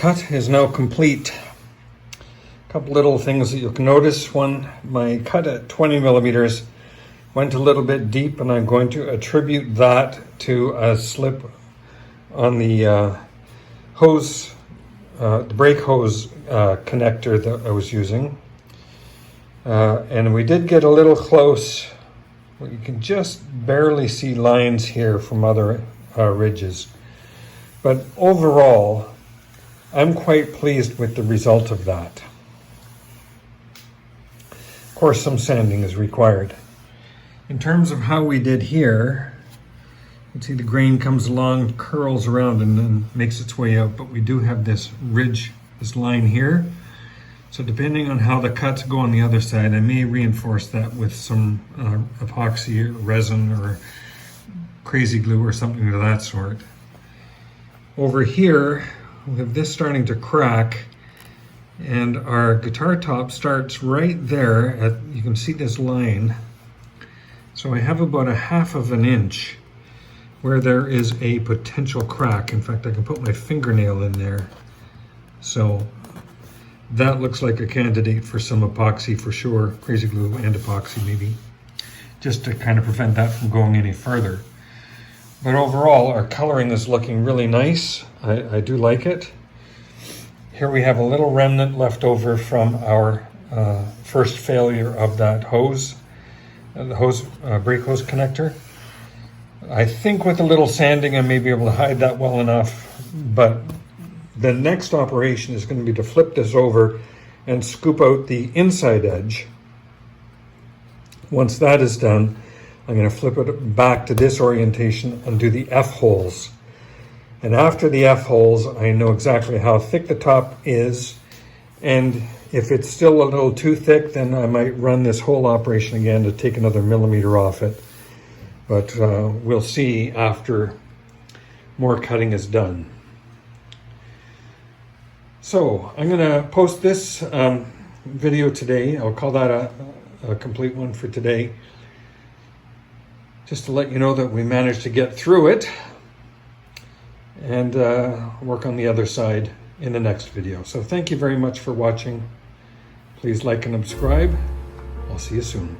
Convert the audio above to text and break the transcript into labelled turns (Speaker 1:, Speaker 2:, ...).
Speaker 1: cut is now complete. A couple little things that you can notice. One, my cut at 20 millimeters went a little bit deep, and I'm going to attribute that to a slip on the hose, the brake hose connector that I was using. And we did get a little close. You can just barely see lines here from other ridges. But overall, I'm quite pleased with the result of that. Of course, some sanding is required. In terms of how we did here, you can see the grain comes along, curls around, and then makes its way out. But we do have this ridge, this line here. So depending on how the cuts go on the other side, I may reinforce that with some epoxy or resin or crazy glue or something of that sort. Over here, we have this starting to crack, and our guitar top starts right there. You can see this line. So I have about 1/2 inch where there is a potential crack. In fact, I can put my fingernail in there. So that looks like a candidate for some epoxy for sure, crazy glue and epoxy maybe, just to kind of prevent that from going any further. But overall, our coloring is looking really nice. I do like it. Here we have a little remnant left over from our first failure of that hose, the brake hose connector. I think with a little sanding I may be able to hide that well enough, but the next operation is going to be to flip this over and scoop out the inside edge. Once that is done, I'm going to flip it back to this orientation and do the F-holes. And after the F-holes, I know exactly how thick the top is, and if it's still a little too thick, then I might run this whole operation again to take another millimeter off it. But we'll see after more cutting is done. So I'm going to post this video today. I'll call that a complete one for today. Just to let you know that we managed to get through it and work on the other side in the next video. So thank you very much for watching. Please like and subscribe. I'll see you soon.